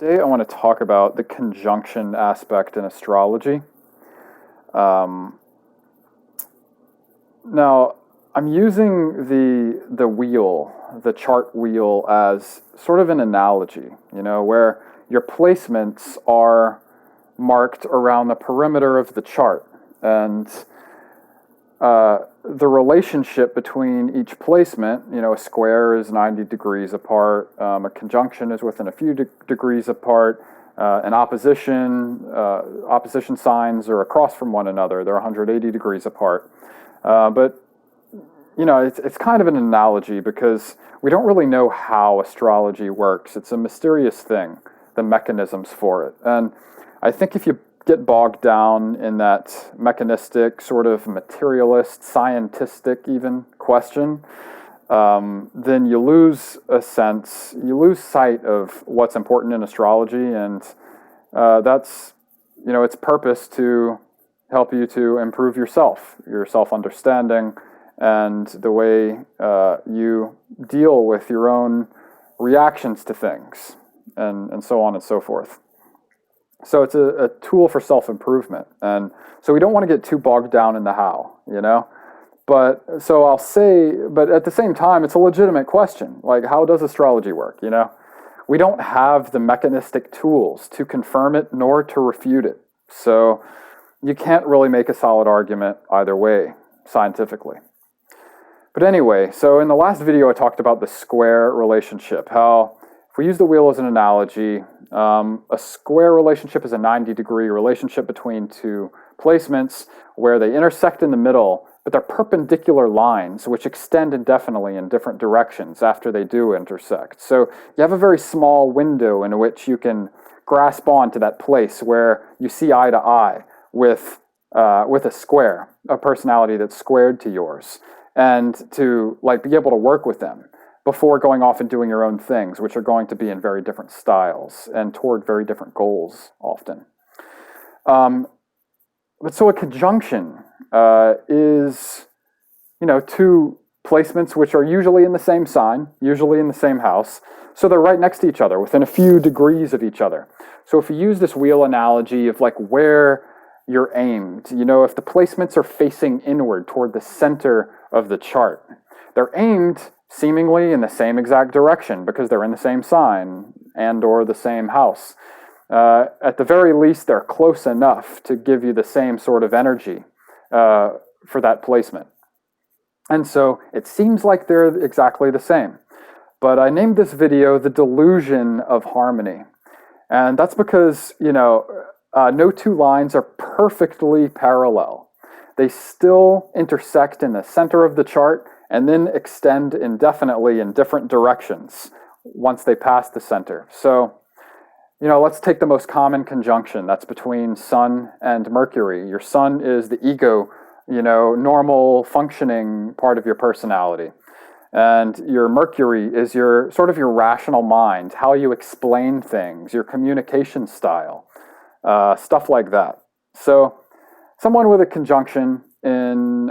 Today I want to talk about the conjunction aspect in astrology. Um, Now, I'm using the wheel, the chart wheel, as sort of an analogy, where your placements are marked around the perimeter of the chart, and the relationship between each placement, a square is 90 degrees apart, a conjunction is within a few degrees apart, an opposition signs are across from one another, they're 180 degrees apart. But it's kind of an analogy because we don't really know how astrology works. It's a mysterious thing, the mechanisms for it. And I think if you get bogged down in that mechanistic, sort of materialist, scientistic even question, then you lose sight of what's important in astrology, and that's, its purpose to help you to improve yourself, your self-understanding, and the way you deal with your own reactions to things, and so on and so forth. So it's a tool for self-improvement. And so we don't want to get too bogged down in the how, But so I'll say, but at the same time, it's a legitimate question. Like, how does astrology work, We don't have the mechanistic tools to confirm it nor to refute it. So you can't really make a solid argument either way, scientifically. But anyway, so in the last video, I talked about the square relationship, how if we use the wheel as an analogy, a square relationship is a 90-degree relationship between two placements where they intersect in the middle, but they're perpendicular lines which extend indefinitely in different directions after they do intersect. So you have a very small window in which you can grasp onto that place where you see eye to eye with a square, a personality that's squared to yours, and to be able to work with them before going off and doing your own things, which are going to be in very different styles and toward very different goals often. But so a conjunction is, two placements which are usually in the same sign, usually in the same house. So they're right next to each other, within a few degrees of each other. So if you use this wheel analogy of where you're aimed, if the placements are facing inward toward the center of the chart, they're aimed seemingly in the same exact direction because they're in the same sign and or the same house. At the very least, they're close enough to give you the same sort of energy for that placement. And so it seems like they're exactly the same. But I named this video The Delusion of Harmony. And that's because, no two lines are perfectly parallel. They still intersect in the center of the chart and then extend indefinitely in different directions once they pass the center. So, let's take the most common conjunction. That's between Sun and Mercury. Your Sun is the ego, normal functioning part of your personality. And your Mercury is your rational mind, how you explain things, your communication style, stuff like that. So someone with a conjunction in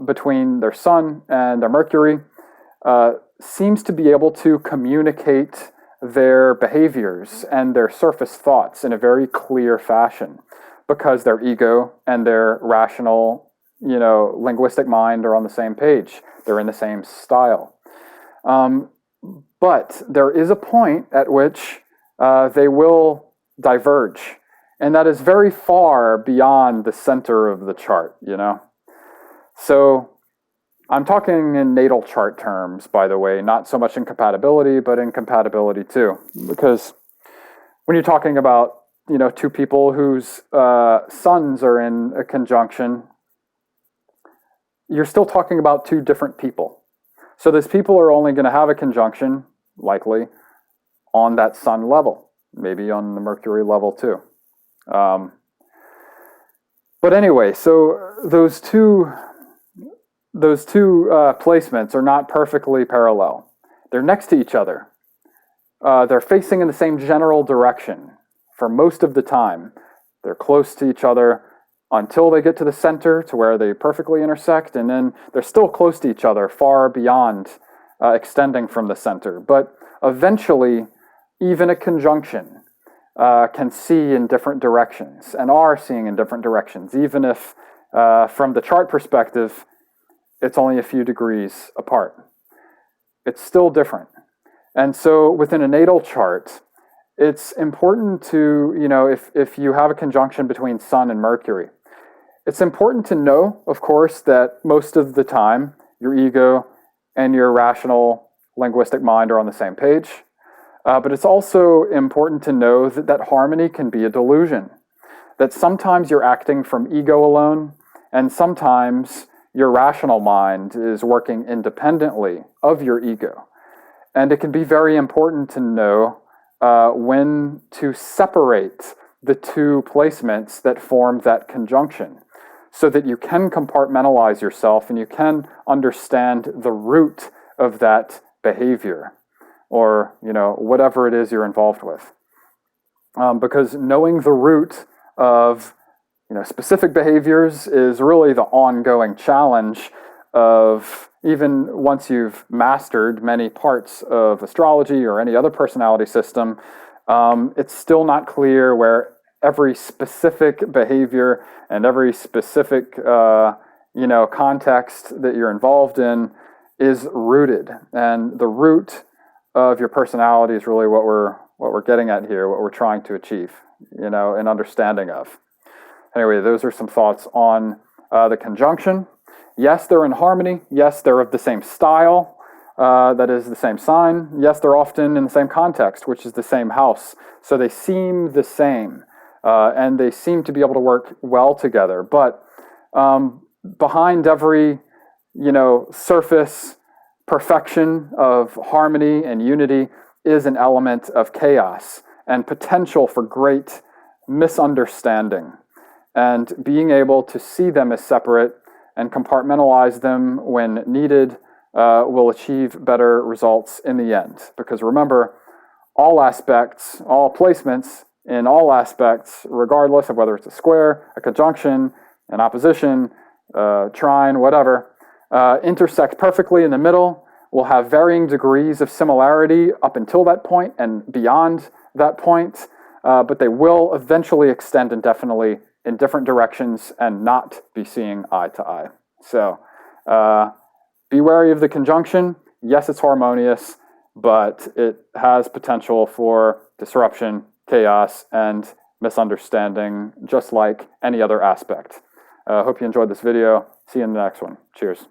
between their Sun and their Mercury seems to be able to communicate their behaviors and their surface thoughts in a very clear fashion because their ego and their rational, linguistic mind are on the same page. They're in the same style. But there is a point at which they will diverge. And that is very far beyond the center of the chart, So I'm talking in natal chart terms, by the way, not so much in compatibility, but in compatibility too. Because when you're talking about, two people whose suns are in a conjunction, you're still talking about two different people. So those people are only going to have a conjunction, likely, on that Sun level, maybe on the Mercury level too. But anyway, so those two placements are not perfectly parallel. They're next to each other. They're facing in the same general direction for most of the time. They're close to each other until they get to the center, to where they perfectly intersect, and then they're still close to each other, far beyond extending from the center. But eventually, even a conjunction can see in different directions and are seeing in different directions, even if from the chart perspective, it's only a few degrees apart. It's still different. And so within a natal chart, it's important to, if you have a conjunction between Sun and Mercury, it's important to know, of course, that most of the time your ego and your rational linguistic mind are on the same page. But it's also important to know that harmony can be a delusion, that sometimes you're acting from ego alone, and sometimes your rational mind is working independently of your ego. And it can be very important to know when to separate the two placements that form that conjunction, so that you can compartmentalize yourself and you can understand the root of that behavior, or whatever it is you're involved with. Because knowing the root of specific behaviors is really the ongoing challenge of, even once you've mastered many parts of astrology or any other personality system, it's still not clear where every specific behavior and every specific context that you're involved in is rooted. And the root of your personality is really what we're getting at here, what we're trying to achieve, an understanding of. Anyway, those are some thoughts on the conjunction. Yes, they're in harmony. Yes, they're of the same style, that is the same sign. Yes, they're often in the same context, which is the same house. So they seem the same, and they seem to be able to work well together. But behind every, surface perfection of harmony and unity is an element of chaos and potential for great misunderstanding. And being able to see them as separate and compartmentalize them when needed will achieve better results in the end. Because remember, all aspects, all placements in all aspects, regardless of whether it's a square, a conjunction, an opposition, trine, whatever, intersect perfectly in the middle, will have varying degrees of similarity up until that point and beyond that point, but they will eventually extend indefinitely in different directions and not be seeing eye to eye. So be wary of the conjunction. Yes, it's harmonious, but it has potential for disruption, chaos, and misunderstanding, just like any other aspect. I hope you enjoyed this video. See you in the next one. Cheers.